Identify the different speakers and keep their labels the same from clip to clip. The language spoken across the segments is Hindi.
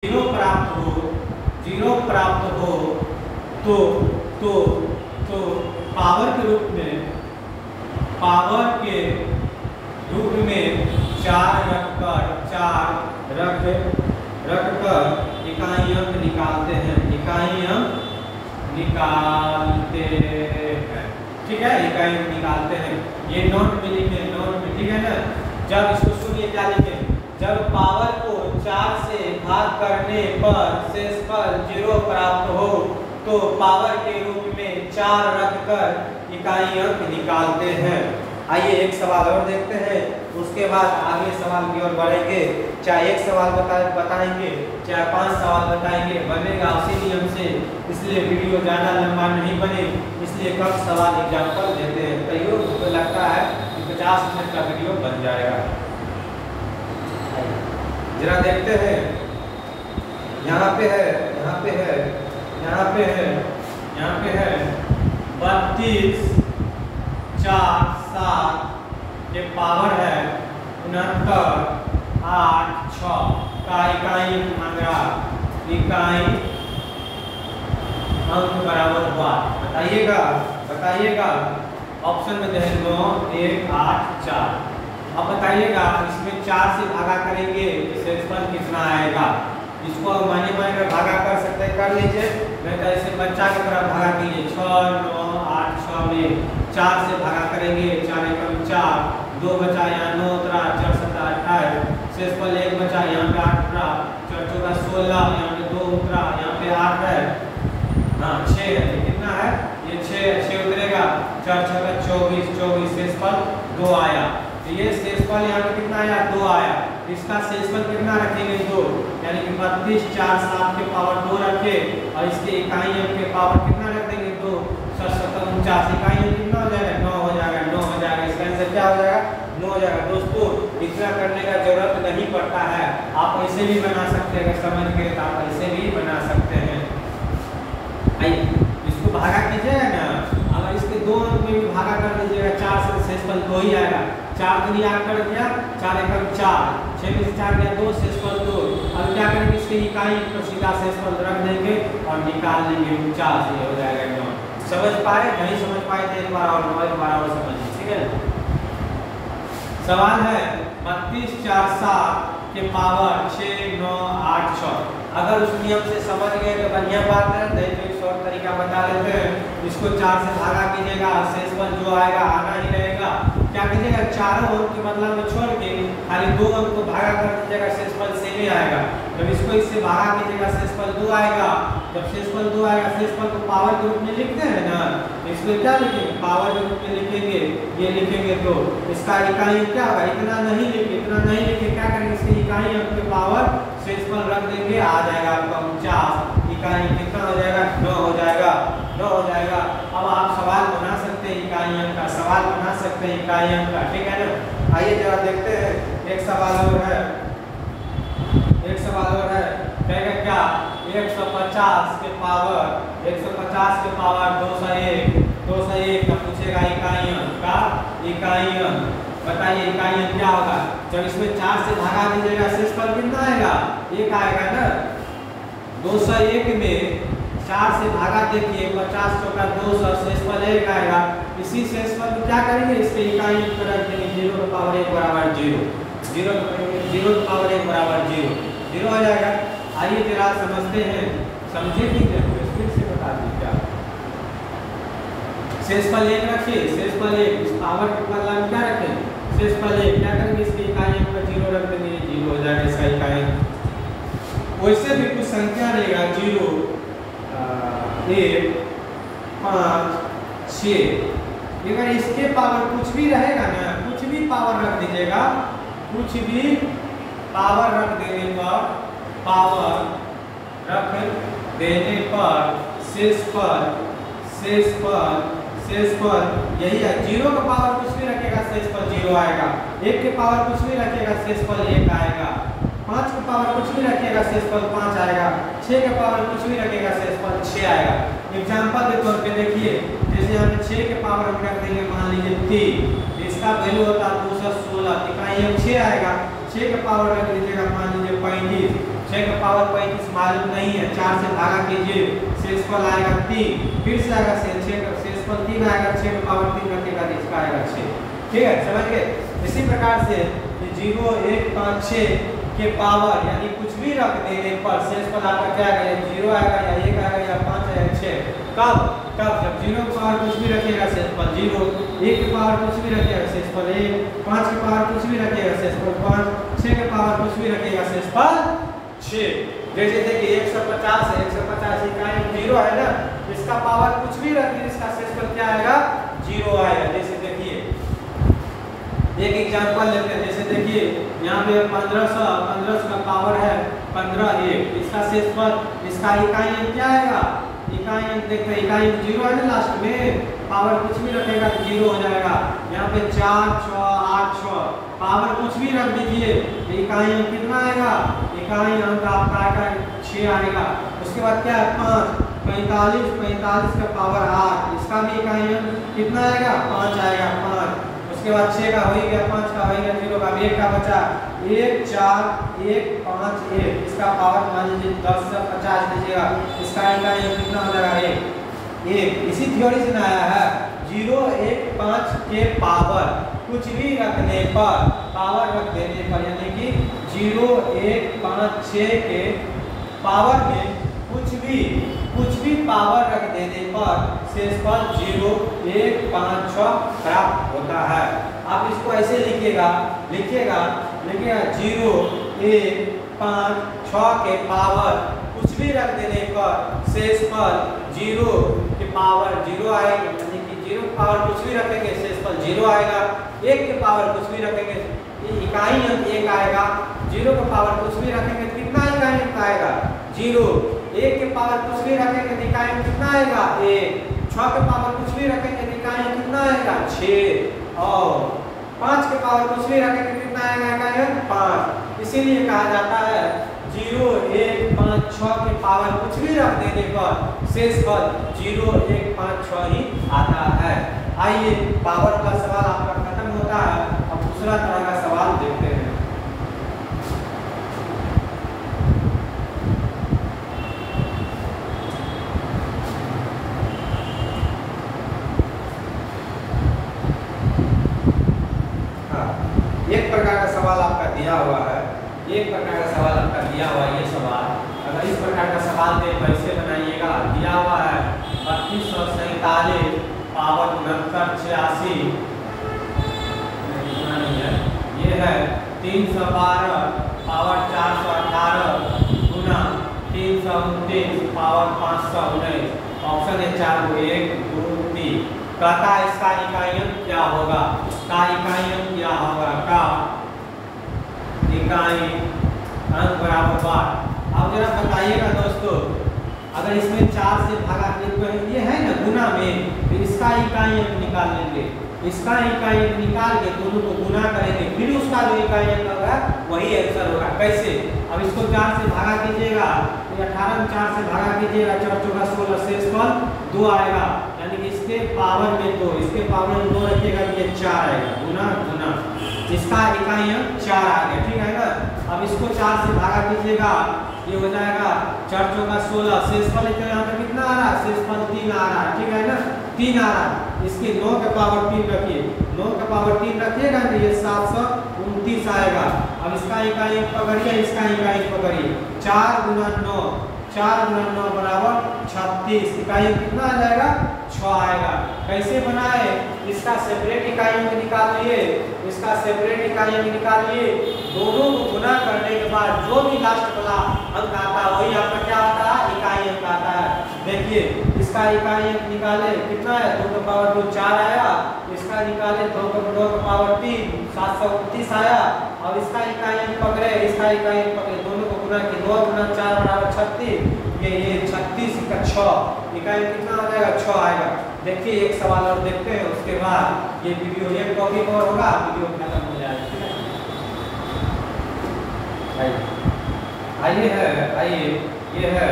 Speaker 1: जीरो प्राप्त हो तो तो तो पावर के रूप में 4 रखकर इकाई अंक निकालते हैं। ठीक है, इकाई अंक निकालते हैं। ये नोट में लिखे, ठीक है ना। जब इसको सुनिए क्या लिखे, जब पावर को 4 से भाग करने पर शेषफल 0 प्राप्त हो तो पावर के रूप में 4 रखकर इकाई अंक निकालते हैं। आइए एक सवाल और देखते हैं, उसके बाद आगे सवाल की ओर बढ़ेंगे। चाहे एक सवाल बताएंगे, चाहे 5 सवाल बताएंगे, बनेगा उसी नियम से। इसलिए वीडियो ज़्यादा लंबा नहीं बने, इसलिए कम सवाल एग्जाम्पल देते हैं। तैयो तो लगता है कि 50 मिनट का वीडियो बन जाएगा। जरा देखते हैं, यहाँ पे है 32 4 7 के पावर है 69 8 6 का इकाई मांग रहा। इकाई अंक बराबर हुआ, बताइएगा। ऑप्शन में दे 9 1 8 4। अब बताइएगा इसमें 4 से भागा करेंगे तो शेषफल कितना आएगा। इसको माने कर भागा कर सकते हैं, कर लीजिए। नहीं तो ऐसे बच्चा की तरह भागा कीजिए। 6 9 8 6 में 4 से भागा करेंगे, 4 एकम 4, 2 बचा यहाँ 9 उतरा, 4 7 28, शेषफल 1 बचा, यहाँ पे 8 उतरा, 4 14 16, यहाँ पे 2 उतरा, यहाँ पे 8 है, हाँ 6 है। कितना है ये 6 उतरेगा, 4 6 24, शेषफल 2 आया। तो ये शेषफल यहाँ पे कितना आया, 2 आया। इसका शेषफल कितना रखेंगे, 2, यानी कि 32 4 7 के पावर 2 रखे और इसके इकाई अंक के पावर कितना रख देंगे, 2 7 7 49, इकाई अंक कितना हो जाएगा, 9 हो जाएगा। इसका आंसर क्या हो जाएगा, 9 हो जाएगा। दोस्तों इतना करने का जरूरत नहीं पड़ता है, आप ऐसे भी बना सकते हैं। अगर समझ गए तो आप ऐसे भी बना सकते हैं। आइए इसको भागा कीजिएगा ना, अगर इसके 2 अंक में भी भागा कर दीजिएगा, 4 से शेषफल 2 ही आएगा। 4 दूनी 8 कर दिया, 4 एकम 4, 6 में से 4 गया 2, शेषफल 2। अब क्या करेंगे, इसके इकाई को सीधा शेषफल रख देंगे और निकाल लेंगे 49, ये हो जाएगा 9। समझ पाए? नहीं समझ पाए तो एक बार और समझिए, ठीक है। सवाल है 32 4 7 के पावर 6 9 8 6। अगर उस नियम से समझ गए तो बढ़िया बात है, नहीं तो एक और तरीका बता देते हैं। इसको 4 से भागा कीजिएगा, शेषफल जो आएगा आना ही रहेगा। क्या कीजिएगा, चारों अंक के मतलब में छोड़ के खाली 2 अंक को भागा कर दीजिएगा, शेषफल सेम ही आएगा। जब इसको इससे भागा कीजिएगा, शेषफल 2 आएगा। जब शेषफल 2 आएगा, शेषफल को पावर के रूप में लिखते हैं ना, इसको क्या लिखेंगे, पावर के रूप में लिखेंगे। ये लिखेंगे तो इसका इकाई क्या होगा, इतना नहीं लिखे। क्या करेंगे, इसकी इकाई अंक के पावर शेषफल रख देंगे, आ जाएगा आपका 49। इकाई कितना हो जाएगा, 9 हो जाएगा। अब आप सवाल बना सकते हैं इकाई अंक का, ठीक है ना। आइए जरा देखते हैं, एक सवाल और है। कहेगा क्या, 150 के पावर 201 का पूछेगा इकाई अंक। बताइए इकाई अंक क्या होगा। जब इसमें 4 से भागा दीजिएगा, शेषफल कितना आएगा, 1 आएगा ना। 201 में 4 से भागा देखिए, 50 चौका 200, शेषफल 1 आएगा। इसी शेषफल को क्या करेंगे, इसके इकाई अंक रख देंगे, 0 की पावर 1 बराबर 0, 0 की पावर 1 बराबर 0 हो जाएगा। आइए जरा समझते हैं, समझिए कि स्पीड से बता दीजिए। शेषफल 1 रखिए, शेषफल 1 इस पावर के मतलब क्या रखें, शेषफल 1 क्या करेंगे, इसकी इकाई अंक पर 0 रख देंगे, 0 हो जाएगा इसका इकाई अंक। वैसे भी कुछ संख्या रहेगा, 0 1 5 6। अगर इसके पावर कुछ भी रहेगा ना, कुछ भी पावर रख दीजिएगा, कुछ भी पावर रख देने पर शेषफल यही है। 0 का पावर कुछ भी रखेगा, शेषफल 0 आएगा। 1 के पावर कुछ भी रखेगा, शेषफल 1 आएगा। 5 के पावर कुछ भी रखेगा, शेषफल 5 आएगा। 6 के पावर कुछ भी रखेगा, शेषफल 6 आएगा। एग्जाम्पल के तौर पे देखिए, जैसे यहाँ पे 6 के पावर हम रख देंगे, मान लीजिए 3, इसका वैल्यू होता है 216, इकाई अंक 6 आएगा। 6 के पावर रख लीजिएगा, मान लीजिए 35, 6 का पावर 35 मालूम नहीं है, 4 से भागा कीजिए, शेषफल आएगा 3, फिर से आएगा 6 का शेषफल 3 आएगा, 6 का पावर 3 रखेगा तो इसका आएगा 6। ठीक है, समझ गए। इसी प्रकार से 0 1 5 6 के पावर यानी कुछ भी रख देने पर शेषफल आपका क्या आएगा, 0 आएगा या 1 आएगा या 5 आएगा 6। कब जब 0 के पावर कुछ भी रखेगा शेषफल 0, 1 के पावर कुछ भी रखेगा शेषफल 1, 5 के पावर कुछ भी रखेगा शेषफल 5, 6 के पावर कुछ भी रखेगा शेषफल 6। जैसे देखिए 150 है, 150 इकाई 0 है ना, इसका पावर कुछ भी रखिए, इसका शेषफल क्या आएगा, 0 आएगा। जैसे देखिए एक एग्जांपल लेते हैं, जैसे देखिए यहाँ पे 1500 का पावर है 15 1, इसका शेषफल, इसका इकाई अंक क्या आएगा, इकाई अंक देखते हैं, इकाई अंक 0 है ना लास्ट में, पावर कुछ भी रखेगा तो 0 हो जाएगा। यहाँ पे 4 6 8 6 पावर कुछ भी रख दीजिए तो इकाई अंक कितना आएगा, इकाई अंक आपका आएगा 6 आएगा। उसके बाद क्या है 5 45 का पावर 8, इसका भी इकाई अंक कितना आएगा, 5 आएगा 5। उसके बाद 6 का हो ही गया, 5 का हो ही गया, 0 का 1 का बचा 1 4 1 5 1, इसका पावर मान लीजिए 10 से 50 लीजिएगा, इसका इकाई अंक कितना हो जाएगा 1। इसी थ्योरी से ना आया है, 0 1 5 के पावर कुछ भी रखने पर, पावर रख देने पर, यानी कि 0 1 5 6 के पावर में कुछ भी पावर रख देने पर शेषफल 0 1 5 6 प्राप्त होता है। आप इसको ऐसे लिखिएगा 0 1 5 6 के पावर कुछ भी रख देने पर शेषफल 0 के पावर 0 आएगा, यानी कि 0 के पावर कुछ भी रखेंगे शेषफल 0 आएगा। 1 के पावर कुछ भी रखेंगे इकाई अंक 1 आएगा। 0 के पावर कुछ भी रखेंगे तो कितना इकाई अंक आएगा, 0। 1 के पावर कुछ भी रखेंगे तो इकाई अंक कितना आएगा, 1। 6 के पावर कुछ भी रखेंगे तो इकाई अंक कितना आएगा, 6। और 5 के पावर कुछ भी रखेंगे कितना आएगा, इकाई अंक 5। इसीलिए कहा जाता है 0 1 5 6 के पावर कुछ भी रख देने पर शेषफल 0 1 5 6 ही आता है। आइए पावर का सवाल आपका खत्म होता है, अब दूसरा तरह का सवाल देखते हैं। एक प्रकार का सवाल आपका दिया हुआ है, ये सवाल अगर इस प्रकार का सवाल दे कैसे बनाइएगा। दिया हुआ है 3247 पावर 69 86, ये है 312 पावर 418 गुना 329 पावर 519। ऑप्शन है 4 1 2 3। कहता है इसका इकाई अंक क्या होगा, का इकाई अंक क्या होगा, का इकाई अंक बराबर 12। अब जरा बताइएगा दोस्तों, अगर इसमें 4 से भागा ये है ना गुना में, तो इसका इकाई अंक निकाल लेंगे, इसका इकाई अंक निकाल के दोनों को गुना करेंगे, फिर उसका जो इकाई अंक होगा वही आंसर होगा। कैसे, अब इसको 4 से भागा कीजिएगा तो 18 में 4 से भागा कीजिएगा, 4 चौका 16, शेषफल 2 आएगा, यानी कि इसके पावर में 2, इसके पावर में 2 रखिएगा तो ये 4 आएगा, गुना गुना, इसका इकाई अंक 4 आ गया। ठीक है ना, अब इसको 4 से भागा कीजिएगा, ये हो जाएगा 4 चौका 16, शेषफल यहाँ पे कितना आ रहा है, शेषफल 3 आ रहा है। ठीक है ना, 3 आ रहा है, इसके 9 का पावर 3 रखिए, 9 का पावर 3 रखिएगा तो ये 729 आएगा। अब इसका इकाई अंक पकड़िए, इसका इकाई अंक पकड़िए, 4 गुना 9, 4 गुना 9 बराबर 36, इकाई अंक कितना आ जाएगा, 6 आएगा। कैसे बनाए, इसका सेपरेट इकाई अंक निकाल लिए, इसका सेपरेट इकाई अंक निकाल लिए, दोनों को गुना करने के बाद जो भी लास्ट वाला अंक आता है वही आपका क्या आता है, इकाई अंक आता है। देखिए इसका इकाई अंक निकाले, कितना है, 2 का पावर 2 4 आया, इसका निकाले 2 का पावर 3 729 आया। अब इसका इकाई अंक पकड़े, इसका इकाई अंक पकड़े, दोनों को गुना किए, 2 गुना 4 बराबर 36, ये 36 का 6, इकाई कितना आ जाएगा, 6 आएगा। देखिए एक सवाल और देखते हैं, उसके बाद ये वीडियो एक टॉपिक और होगा, वीडियो खत्म हो जाएगा। आइए ये है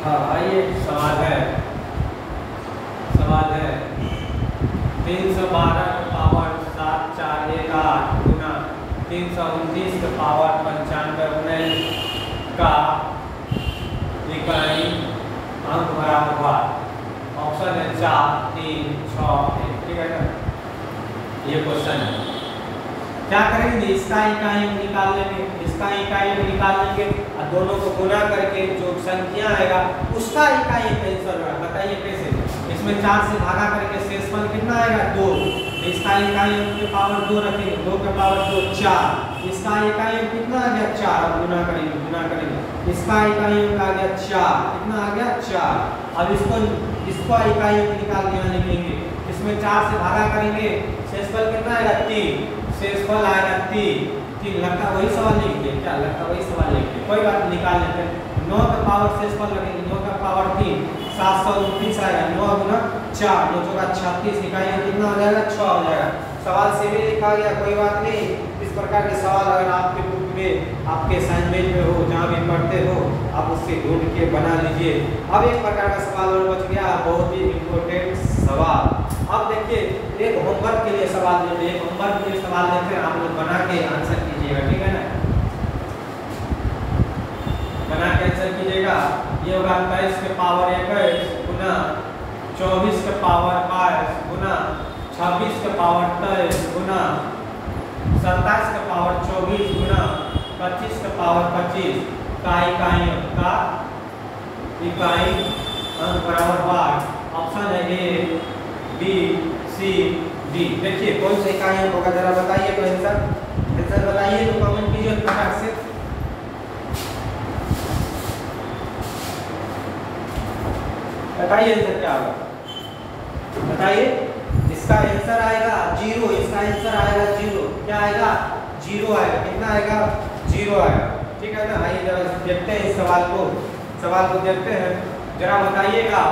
Speaker 1: हाँ अंक बराबर बार। ऑप्शन है 4 3 6 1, ठीक है ना। ये क्वेश्चन है। क्या करेंगे, इसका इकाई निकाल लेंगे, इसका इकाई निकाल लेंगे और दोनों को गुना करके जो संख्या आएगा उसका इकाई आंसर होगा। बताइए कैसे? इसमें 4 से भागा करके शेषफल कितना आएगा 2, इसका इकाई के पावर 2 रखेंगे, 2 के पावर 2 4, इसका इकाई कितना आ गया 4, अब गुना करेंगे, इसका इकाई आ गया 4, कितना आ गया 4। अब इसको इकाई निकाल के यहाँ लिखेंगे, इसमें 4 से भागा करेंगे, शेषफल कितना आएगा 3, शेषफल आएगा 3, लगता वही सवाल लिखिए, क्या लगता वही सवाल लिखिए, कोई बात निकाल लेते हैं। 9 का पावर शेषफल लगेंगे, 9 का पावर 3 729 आएगा, 9 गुना 4 9 चौका 36, इकाई कितना हो जाएगा 6 हो जाएगा। सवाल से भी लिखा गया, कोई बात नहीं। इस प्रकार के सवाल अगर आपके बुक में, आपके असाइनमेंट में हो, जहाँ भी पढ़ते हो, आप उससे ढूंढ के बना लीजिए। अब एक प्रकार का सवाल और बच गया, बहुत ही इम्पोर्टेंट सवाल। अब देखिए, एक होमवर्क के लिए सवाल लेते हैं, होमवर्क के लिए सवाल लेते हैं, आप लोग बना के आंसर कीजिएगा, ठीक है ना। बना के आंसर कीजिएगा। ये होगा 23 के पावर 21 गुना 24 के पावर 22 गुना 26 के पावर 23 गुना 27 के पावर 24 गुना 25 के पावर 25 का इकाई अंक बराबर बार। ऑप्शन है ए बी सी डी। देखिए कौन सा इकाई अंक होगा, जरा बताइए तो आंसर बताइए, तो कमेंट कीजिए फटाक से। बताइए आंसर क्या होगा, बताइए। इसका आंसर आएगा 0, इसका आंसर आएगा 0। क्या आएगा 0 आएगा, कितना आएगा 0 आएगा, ठीक है ना। आइए जरा देखते हैं इस सवाल को देखते हैं, जरा बताइएगा।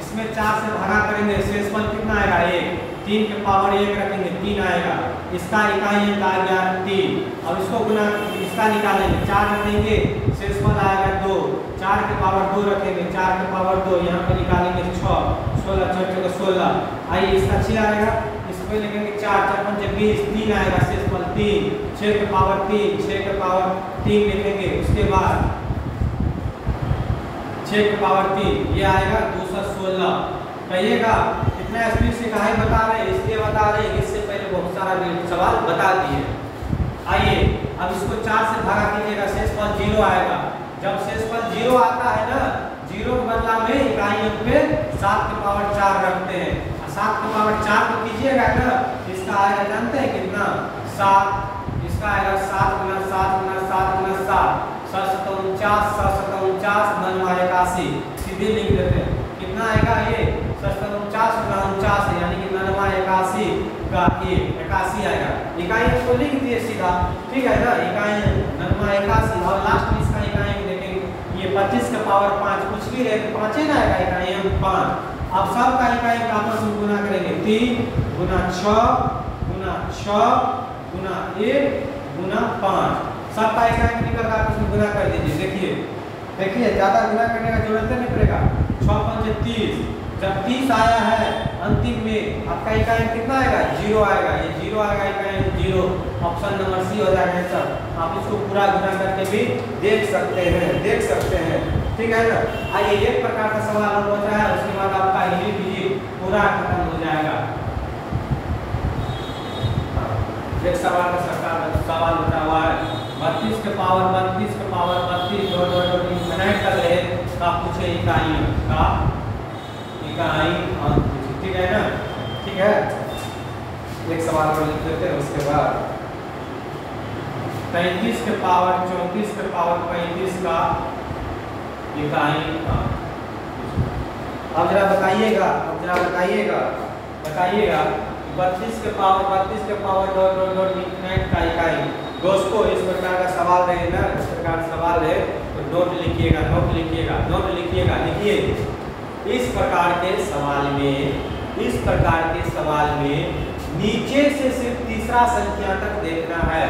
Speaker 1: इसमें 4 से भागा करेंगे, शेषफल कितना आएगा 1, 3 के पावर 1 रखेंगे 3 आएगा, इसका इकाई अंक आ गया 3। अब इसको गुना, इसका निकालेंगे, 4 रखेंगे, शेषफल आएगा 2, 4 के पावर 2 रखेंगे, 4 के पावर 2 यहाँ पे निकालेंगे 6, 16 6 16। आइए इसका 6 आएगा, इसको लिखेंगे 4 4 5 20, 3 आएगा, शेषफल 3, 6 के पावर 3, 6 के पावर 3 लिखेंगे, उसके बाद 6 के पावर 3 ये आएगा 216। कहिएगा कितना स्पीड से कहा बता रहे हैं, इसलिए बता रहे हैं, इससे पहले बहुत सारा सवाल बता दिए। आइए अब इसको 4 से भागा कीजिएगा, शेषफल 0 आएगा। जब शेषफल 0 आता है ना, 0 के बदला में इकाई अंक पे 7 के पावर 4 रखते हैं, 7 के पावर 4 को कीजिएगा ना, इसका आएगा जानते हैं कितना 7, इसका आएगा 7 गुना 7 गुना 7 गुना 7 749 749 9 81, सीधे लिख देते हैं, कितना आएगा ये 749 गुना 49, यानी कि 9 81 का 81 आएगा। इकाई को लिख दिए सीधा, ठीक है ना। इकाई 9 81 और लास्ट में इसका इकाई देखेंगे, ये 25 का पावर 5 कुछ भी रहे तो 5 ही ना आएगा, इकाई 5। अब सब का इकाई आपस में गुना करेंगे, 3 गुना 6 गुना 6 गुना 1 गुना 5, सब का इकाई निकल आपस में गुना कर दीजिए। देखिए ज़्यादा गुना करने का जरूरत नहीं पड़ेगा। 6 5 30, जब 30 आया है अंतिम में, आपका इकाई कितना आएगा 0 आएगा, ये 0 आएगा, इकाई 0। ऑप्शन नंबर सी हो जाएगा आंसर। आप इसको पूरा गुना करके भी देख सकते हैं, ठीक है ना। आइए एक प्रकार का सवाल और बचा है, उसके बाद आपका हिंदी पूरा खत्म हो जाएगा। एक सवाल बचा हुआ है, 32 के पावर 32 मिनट तक रहे का पूछे इकाई अंक, ठीक है ना। ठीक है, एक सवाल को लिख देते हैं, उसके बाद 33 के पावर 34 के पावर 35 का इकाई अंक। अब जरा बताइएगा 32 के पावर डॉट इंफिनिट का इकाई। दोस्तों इस प्रकार का सवाल रहे ना, इस प्रकार सवाल है तो नोट लिखिएगा। लिखिए इस प्रकार के सवाल में नीचे से सिर्फ तीसरा संख्या तक देखना है,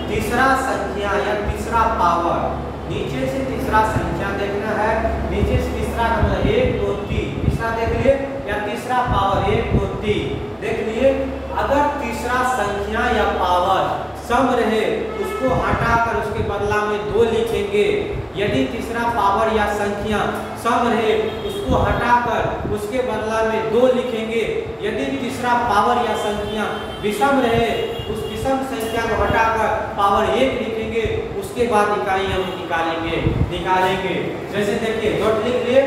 Speaker 1: तीसरा संख्या या तीसरा पावर, नीचे से तीसरा संख्या देखना है, नीचे से तीसरा का मतलब 1 2 3, तीसरा देख लिए या तीसरा पावर 1 2 3 देख लिए। अगर तीसरा संख्या या पावर सम रहे उसको उसको हटाकर उसके बदला में 2 लिखेंगे। यदि तीसरा पावर या संख्या सम रहे उसको हटाकर उसके बदला में 2 लिखेंगे। यदि तीसरा पावर या संख्या विषम रहे उस विषम संख्या को हटाकर पावर 1 लिखेंगे। उसके बाद इकाई हम निकालेंगे। जैसे देखिए नोट लिख लीजिए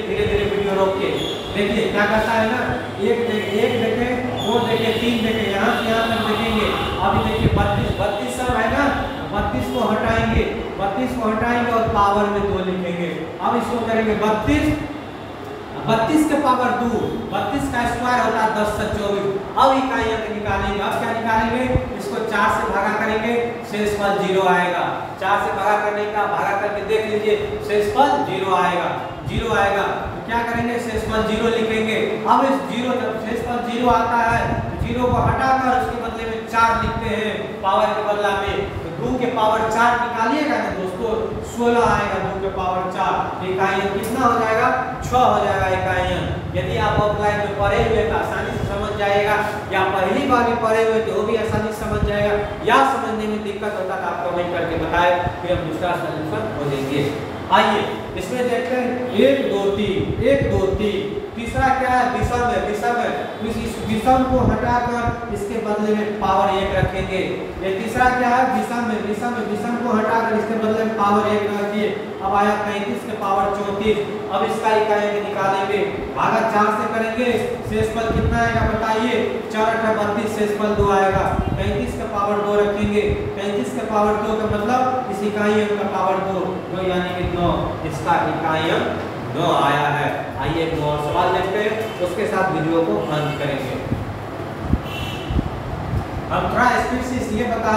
Speaker 1: धीरे धीरे वीडियो रोक के देखिए क्या करता है ना, एक देखे 2 देखे 3 देखे यहाँ से यहाँ तक देखेंगे। अभी देखिए 32 सब है ना, 32 को हटाएंगे और पावर में 2 लिखेंगे। अब इसको करेंगे 32 के पावर 2, 32 का स्क्वायर होता है 10 से 24। अब इकाई अंक निकालेंगे। अब क्या निकालेंगे, इसको 4 से भागा करेंगे, शेषफल 0 आएगा। 4 से भागा करके देख लीजिए शेषफल 0 आएगा। तो क्या करेंगे, शेषफल 0 लिखेंगे। अब इस 0 जब शेषफल 0 आता है तो 0 को हटाकर उसके बदले में 4 लिखते हैं पावर के बदला में। तो 2 के पावर 4 निकालिएगा ना दोस्तों, 16 आएगा। 2 के पावर 4 इकाई अंक कितना हो जाएगा, 6 हो जाएगा इकाई अंक। यदि आप ऑफलाइन में पढ़े हुए तो आसानी से समझ जाएगा, या पहली बार भी पढ़े हुए तो वो भी आसानी से समझ जाएगा, या समझने में दिक्कत होता तो आप कमेंट करके बताएं, फिर हम दूसरा सॉल्यूशन हो देंगे। आइए इसमें देखते हैं 1 2 3। तीसरा क्या है, विषम है। इस विषम को हटाकर इसके बदले में पावर 1 रखेंगे। ये तीसरा क्या है, विषम को हटाकर इसके बदले में पावर 1 रखिए। अब आया 33 के पावर 34। अब इसका इकाई अंक निकालेंगे, भागा 4 से करेंगे, शेषफल कितना आएगा बताइए, 4 × 32 शेषफल 2 आएगा। 35 का पावर 2 रखेंगे, 35 का पावर 2 का मतलब इस इकाई अंक का पावर 2 यानी कि 9। इसका इकाई अंक 9 आया है। आइए एक और सवाल देखते हैं, उसके साथ वीडियो को अंत करेंगे। हम थोड़ा स्पीड से इसलिए बता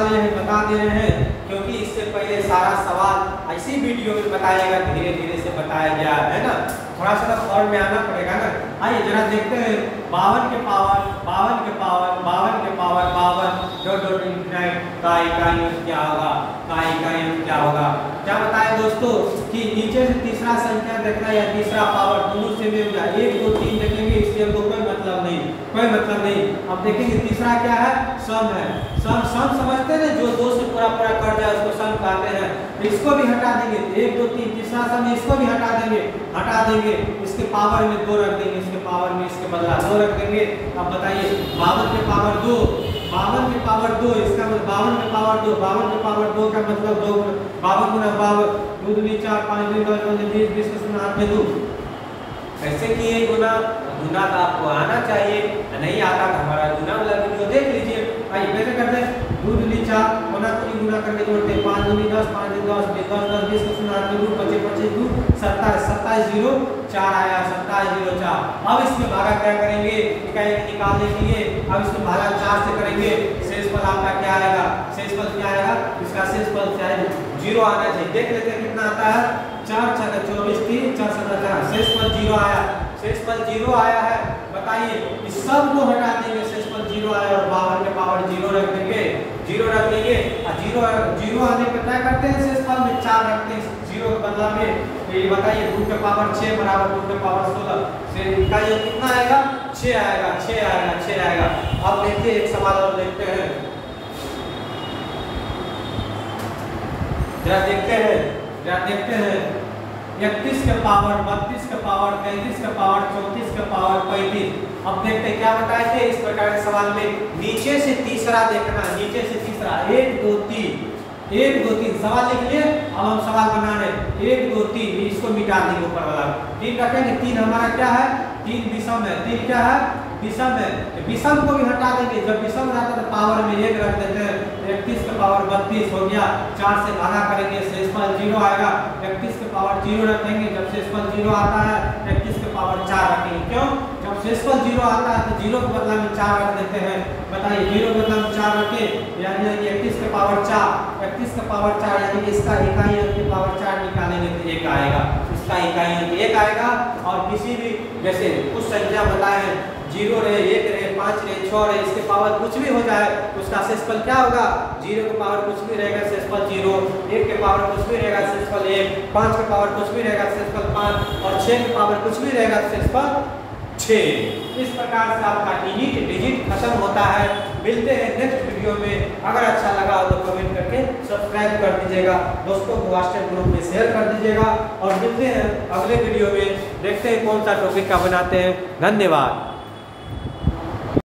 Speaker 1: दे रहे हैं क्योंकि इससे पहले सारा सवाल ऐसी वीडियो में बताएगा, धीरे धीरे से बताया गया है ना, थोड़ा सा फॉर्म में आना पड़ेगा ना। आइए जरा देखते हैं 52 के पावर 52 का इकाई क्या होगा। क्या बताया दोस्तों कि नीचे से तीसरा संख्या देखना या तीसरा पावर दोनों से में 1 2 3 देखेंगे, इससे हमको कोई मतलब नहीं। अब देखेंगे तीसरा क्या है, सम है। सम समझते हैं, जो 2 से पूरा कट जाए उसको सम कहते हैं। तो इसको भी हटा देंगे, 1 2 3 तीसरा सम, इसको भी हटा देंगे। इसके पावर में 2 रख देंगे, इसके पावर में इसके बदला 2 रख देंगे। अब बताइए 52 के पावर 2, इसका मतलब 52 के पावर 2 का मतलब 2 52 × 52 2 दूनी 4 5 दूनी 10 20 20 का शून्य 8 में 2। कैसे किए गुना तो आपको आना चाहिए, नहीं आता तो हमारा गुना वाला वीडियो देख लीजिए। आइए कैसे करते हैं, 2 दूनी 4 गुना करके जोड़ते हैं, 5 दूनी 10 5 दूनी 10 10 10 20 का शून्य 8 में 2 25 25 2 27 27 0 4 आया, 27 0 4। अब इसमें भागा क्या करेंगे, इकाई निकालने के लिए अब इसमें भागा 4 से करेंगे। शेषफल आपका क्या आएगा, इसका शेषफल चाहे 0 आना चाहिए। देख लेते हैं कितना आता है, 4 × 4 24 3 4 7 4 शेषफल 0 आया है। बताइए इस सब को हटा देंगे, शेषफल 0 आया और 52 के पावर 0 रख देंगे। और 0 आने पर क्या करते हैं, शेषफल में 4 रखते हैं 0 के बदला में। तो ये बताइए 2 के पावर 6 बराबर 2 के पावर 16 से इकाई कितना आएगा, 6 आएगा। अब देखिए एक सवाल और देखते हैं, जरा देखते हैं 31 के पावर 32 के पावर 33 के पावर 34 के पावर 35। अब देखते हैं क्या बताए थे इस प्रकार के सवाल में, नीचे से तीसरा देखना, 1 2 3 सवाल लिख लिए। अब हम सवाल बना रहे 1 2 3, इसको मिटा देंगे ऊपर वाला 3 रखेंगे। 3 हमारा क्या है, 3 विषम है। 3 क्या है, विषम है। विषम को भी हटा देंगे, जब विषम रहता है तो पावर में 1 रख देते हैं। 31 का पावर 32 हो गया, 4 से भागा करेंगे, शेषफल 0 आएगा। 31 के पावर 0 रखेंगे, जब शेषफल 0 आता है 31 के पावर 4 रखेंगे। क्यों, जब शेषफल 0 आता है तो 0 के बदला में 4 रख देते हैं। बताइए 0 के बदला में 4 रखे यानी 31 के पावर 4 यानी इसका इकाई अंक के पावर 4 निकालेंगे तो 1 आएगा। इसका इकाई अंक 1 आएगा। और किसी भी जैसे कुछ संख्या बताए हैं, 0 रहे, 1 रहे, 5 रहे, 6 रहे, इसके पावर कुछ भी हो जाए उसका शेषफल क्या होगा, 0 के पावर कुछ भी रहेगा शेषफल 0, 1 के पावर कुछ भी रहेगा शेषफल 1, 5 के पावर कुछ भी रहेगा शेषफल 5 और 6 के पावर कुछ भी रहेगा शेषफल 6। इस प्रकार से आपका यूनिट डिजिट खत्म होता है। मिलते हैं नेक्स्ट वीडियो में। अगर अच्छा लगा हो तो कमेंट करके सब्सक्राइब कर दीजिएगा, दोस्तों को व्हाट्सएप ग्रुप में शेयर कर दीजिएगा और मिलते हैं अगले वीडियो में। देखते हैं कौन सा टॉपिक का बनाते हैं। धन्यवाद।